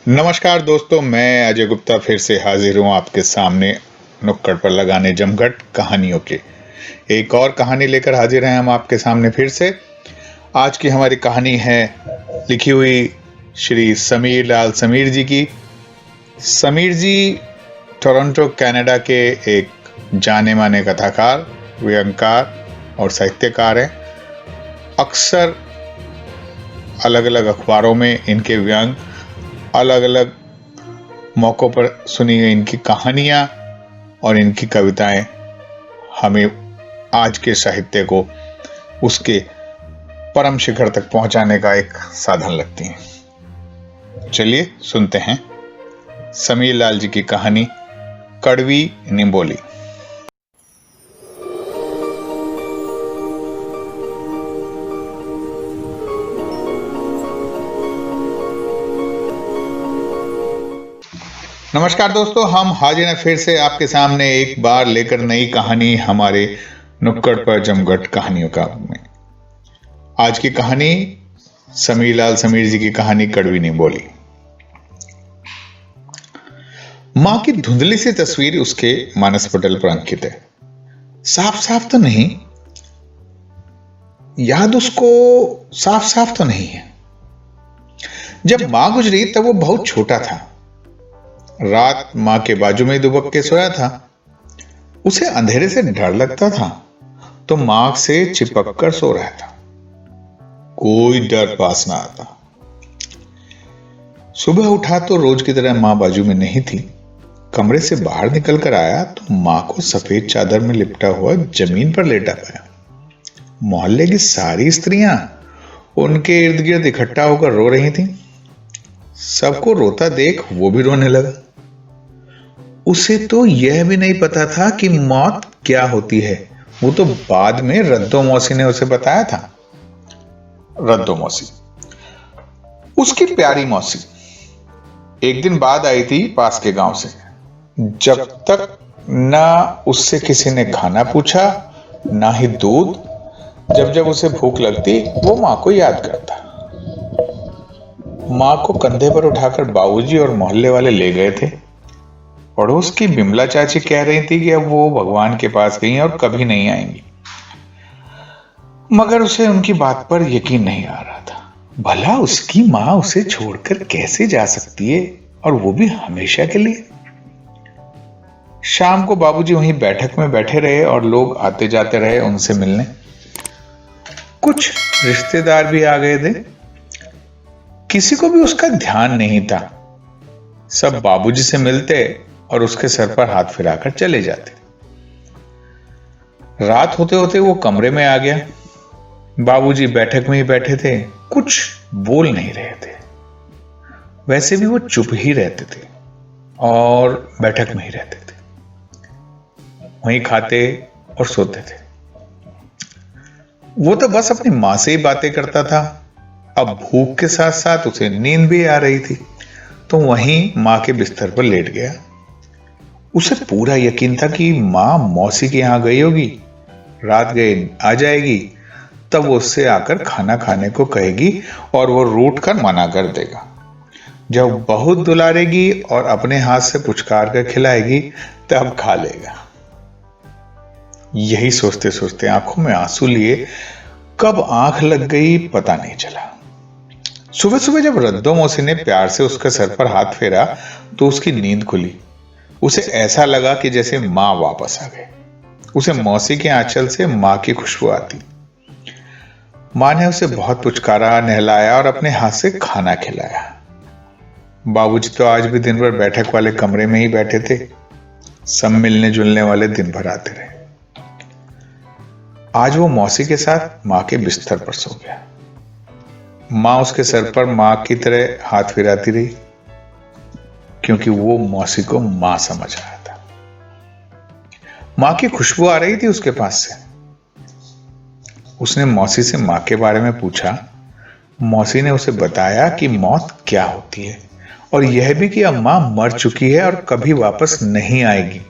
नमस्कार दोस्तों, मैं अजय गुप्ता फिर से हाजिर हूँ आपके सामने नुक्कड़ पर लगाने जमघट कहानियों के एक और कहानी लेकर हाजिर हैं हम आपके सामने फिर से। आज की हमारी कहानी है लिखी हुई श्री समीर लाल समीर जी की। समीर जी टोरंटो कनाडा के एक जाने माने कथाकार, व्यंगकार और साहित्यकार हैं। अक्सर अलग अलग अखबारों में इनके व्यंग, अलग अलग मौक़ों पर सुनी गई इनकी कहानियां और इनकी कविताएं हमें आज के साहित्य को उसके परम शिखर तक पहुंचाने का एक साधन लगती हैं। चलिए सुनते हैं समीर लाल जी की कहानी कड़वी निंबोली। नमस्कार दोस्तों, हम हाजिर हैं फिर से आपके सामने एक बार लेकर नई कहानी हमारे नुक्कड़ पर जमघट कहानियों का में। आज की कहानी समीर लाल समीर जी की कहानी कड़वी निंबोली। मां की धुंधली सी तस्वीर उसके मानस पटल पर अंकित है। साफ साफ तो नहीं, याद उसको साफ साफ तो नहीं है। जब मां गुजरी तब वो बहुत छोटा था। रात मां के बाजू में दुबक के सोया था। उसे अंधेरे से डर लगता था तो मां से चिपक कर सो रहा था। कोई डर पास ना आता। सुबह उठा तो रोज की तरह मां बाजू में नहीं थी। कमरे से बाहर निकल कर आया तो मां को सफेद चादर में लिपटा हुआ जमीन पर लेटा पाया। मोहल्ले की सारी स्त्रियां उनके इर्द गिर्द इकट्ठा होकर रो रही थीं। सबको रोता देख वो भी रोने लगा। उसे तो यह भी नहीं पता था कि मौत क्या होती है। वो तो बाद में रद्दो मौसी ने उसे बताया था। रद्दो मौसी, उसकी प्यारी मौसी, एक दिन बाद आई थी पास के गांव से। जब तक ना उससे किसी ने खाना पूछा ना ही दूध। जब जब उसे भूख लगती वो मां को याद करता। मां को कंधे पर उठाकर बाबूजी और मोहल्ले वाले ले गए थे। पड़ोस की बिमला चाची कह रही थी कि अब वो भगवान के पास गई और कभी नहीं आएंगी, मगर उसे उनकी बात पर यकीन नहीं आ रहा था। भला उसकी मां उसे छोड़कर कैसे जा सकती है, और वो भी हमेशा के लिए। शाम को बाबूजी वहीं बैठक में बैठे रहे और लोग आते जाते रहे उनसे मिलने। कुछ रिश्तेदार भी आ गए थे। किसी को भी उसका ध्यान नहीं था। सब बाबूजी से मिलते और उसके सर पर हाथ फिराकर चले जाते। रात होते होते वो कमरे में आ गया। बाबूजी बैठक में ही बैठे थे, कुछ बोल नहीं रहे थे। वैसे भी वो चुप ही रहते थे और बैठक में ही रहते थे। वहीं खाते और सोते थे। वो तो बस अपनी मां से ही बातें करता था। अब भूख के साथ साथ उसे नींद भी आ रही थी तो वहीं मां के बिस्तर पर लेट गया। उसे पूरा यकीन था कि मां मौसी के यहां गई होगी, रात गए आ जाएगी, तब वो उससे आकर खाना खाने को कहेगी और वो रूठ कर मना कर देगा। जब बहुत दुलारेगी और अपने हाथ से पुचकार कर खिलाएगी तब खा लेगा। यही सोचते सोचते आंखों में आंसू लिए कब आंख लग गई पता नहीं चला। सुबह सुबह जब रद्दो मौसी ने प्यार से उसके सर पर हाथ फेरा तो उसकी नींद खुली। उसे ऐसा लगा कि जैसे मां वापस आ गए। उसे मौसी के आंचल से मां की खुशबू आती। मां ने उसे बहुत पुचकारा, नहलाया और अपने हाथ से खाना खिलाया। बाबूजी तो आज भी दिन भर बैठक वाले कमरे में ही बैठे थे। सब मिलने जुलने वाले दिन भर आते रहे। आज वो मौसी के साथ मां के बिस्तर पर सो गया। मां उसके सर पर मां की तरह हाथ फिराती रही, क्योंकि वो मौसी को मां समझ रहा था। मां की खुशबू आ रही थी उसके पास से। उसने मौसी से मां के बारे में पूछा। मौसी ने उसे बताया कि मौत क्या होती है और यह भी कि अब मां मर चुकी है और कभी वापस नहीं आएगी।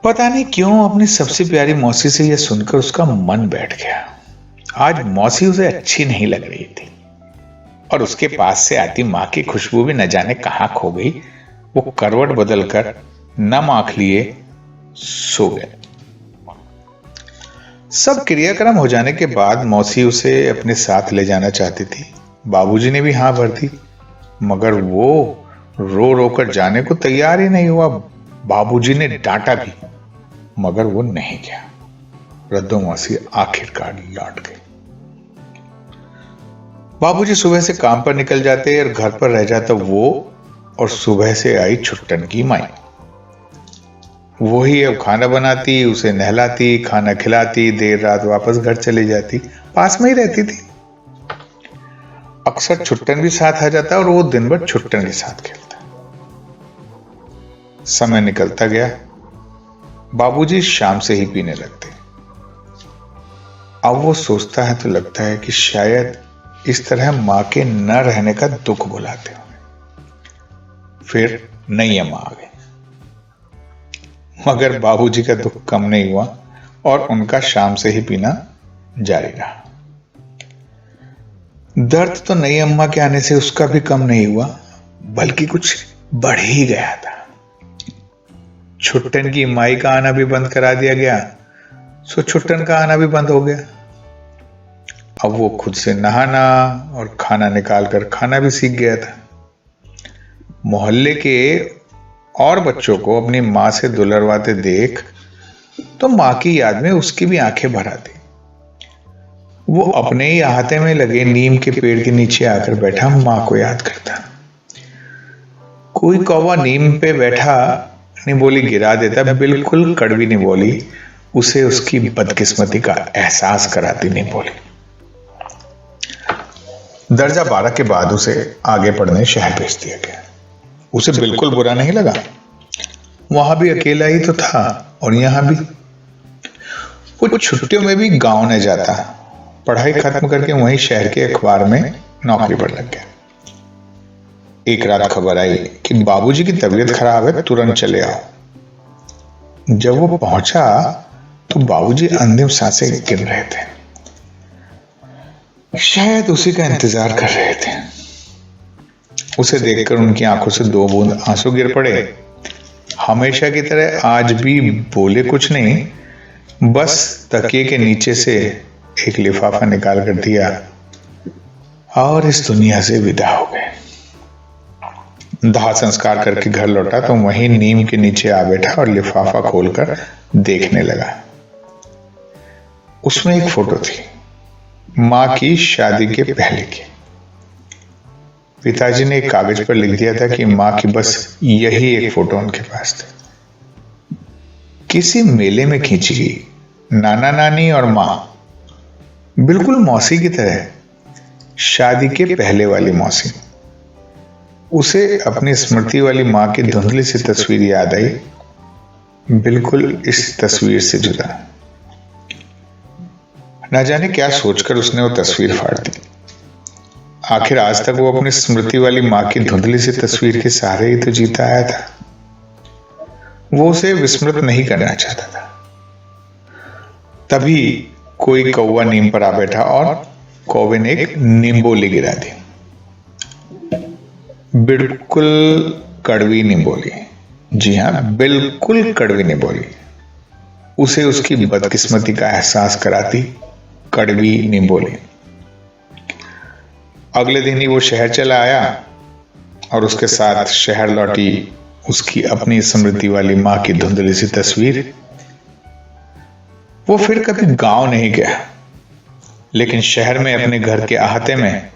पता नहीं क्यों अपनी सबसे प्यारी मौसी से यह सुनकर उसका मन बैठ गया। आज मौसी उसे अच्छी नहीं लग रही थी। और उसके पास से आती माँ की खुशबू भी न जाने कहाँ खो गई। वो करवट बदलकर नम आंख लिए सो गए। सब क्रियाक्रम हो जाने के बाद मौसी उसे अपने साथ ले जाना चाहती थी। बाबूजी ने भी हाँ भर दी, मगर वो रो रो कर जाने को तैयार ही नहीं हुआ। बाबूजी ने डांटा भी, मगर वो नहीं गया। रद्दो मौसी आखिरकार लौट गई। बाबूजी सुबह से काम पर निकल जाते और घर पर रह जाता वो और सुबह से आई छुट्टन की माई। वही अब खाना बनाती, उसे नहलाती, खाना खिलाती, देर रात वापस घर चली जाती। पास में ही रहती थी। अक्सर छुट्टन भी साथ आ जाता और वो दिन भर छुट्टन के साथ खेलता। समय निकलता गया। बाबूजी शाम से ही पीने लगते। अब वो सोचता है तो लगता है कि शायद इस तरह मां के न रहने का दुख भुलाते होंगे। फिर नई अम्मा आ गई, मगर बाबूजी का दुख कम नहीं हुआ और उनका शाम से ही पीना जारी रहा। दर्द तो नई अम्मा के आने से उसका भी कम नहीं हुआ, बल्कि कुछ बढ़ ही गया था। छुट्टन की माई का आना भी बंद करा दिया गया, सो छुट्टन का आना भी बंद हो गया। अब वो खुद से नहाना और खाना निकाल कर खाना भी सीख गया था। मोहल्ले के और बच्चों को अपनी माँ से दुलरवाते देख तो माँ की याद में उसकी भी आंखें भर आती। वो अपने ही अहाते में लगे नीम के पेड़ के नीचे आकर बैठा माँ को याद करता। कोई कौवा नीम पे बैठा निबोली गिरा देता, बिल्कुल कड़वी निबोली उसे उसकी बदकिस्मती का एहसास कराती निबोली। दर्जा 12 के बाद उसे आगे पढ़ने शहर भेज दिया गया। उसे बिल्कुल बुरा नहीं लगा। वहां भी अकेला ही तो था और यहां भी। वो छुट्टियों में भी गांव न जाता। पढ़ाई खत्म करके वहीं शहर के अखबार में नौकरी पर लग गया। एक रात खबर आई कि बाबूजी की तबीयत खराब है, तुरंत चले आओ। जब वो पहुंचा तो बाबूजी अंतिम सांसें गिन रहे थे। शायद उसी का इंतजार कर रहे थे। उसे देखकर उनकी आंखों से 2 बूंद आंसू गिर पड़े। हमेशा की तरह आज भी बोले कुछ नहीं, बस तकिए के नीचे से एक लिफाफा निकाल कर दिया और इस दुनिया से विदा हो गए। दाह संस्कार करके घर लौटा तो वहीं नीम के नीचे आ बैठा और लिफाफा खोलकर देखने लगा। उसमें एक फोटो थी, माँ की शादी के पहले की। पिताजी ने एक कागज पर लिख दिया था कि माँ की बस यही एक फोटो उनके पास थी। किसी मेले में खींची गई, नाना नानी और माँ बिल्कुल मौसी की तरह, शादी के पहले वाली मौसी। उसे अपनी स्मृति वाली माँ की धुंधली सी तस्वीर याद आई, बिल्कुल इस तस्वीर से जुदा। न जाने क्या सोचकर उसने वो तस्वीर फाड़ दी। आखिर आज तक वो अपनी स्मृति वाली माँ की धुंधली सी तस्वीर के सहारे ही तो जीता आया था। वो उसे विस्मृत नहीं करना चाहता था। तभी कोई कौवा नीम पर आ बैठा और कौवे ने एक निम्बोली गिरा दी। बिल्कुल कड़वी निम्बोली। जी हाँ, बिल्कुल कड़वी निम्बोली। उसे उसकी बदकिस्मती का एहसास कराती कड़वी निम्बोली। अगले दिन ही वो शहर चला आया और उसके साथ शहर लौटी उसकी अपनी स्मृति वाली माँ की धुंधली सी तस्वीर। वो फिर कभी गांव नहीं गया, लेकिन शहर में अपने घर के अहाते में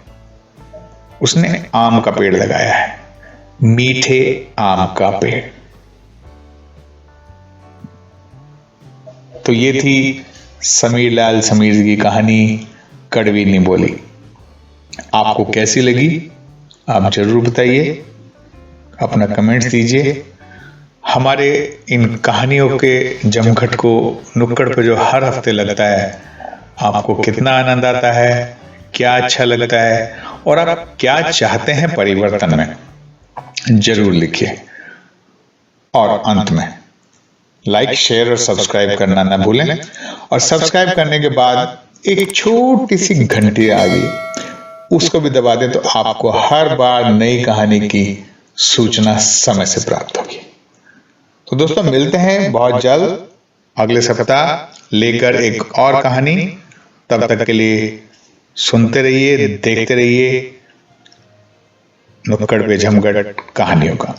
उसने आम का पेड़ लगाया है, मीठे आम का पेड़। तो ये थी समीर लाल समीर की कहानी कड़वी निम्बोली। आपको कैसी लगी आप जरूर बताइए, अपना कमेंट्स दीजिए। हमारे इन कहानियों के जमघट को नुक्कड़ पे जो हर हफ्ते लगता है, आपको कितना आनंद आता है, क्या अच्छा लगता है और आप क्या चाहते हैं परिवर्तन में, जरूर लिखिए। और अंत में लाइक शेयर और सब्सक्राइब करना ना भूलें। और सब्सक्राइब करने के बाद एक छोटी सी घंटी आ गई, उसको भी दबा दें तो आपको हर बार नई कहानी की सूचना समय से प्राप्त होगी। तो दोस्तों मिलते हैं बहुत जल्द अगले सप्ताह लेकर एक और कहानी। तब तक के लिए सुनते रहिए, देखते रहिए नुक्कड़ पे जमघट कहानियों का।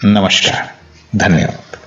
नमस्कार, धन्यवाद।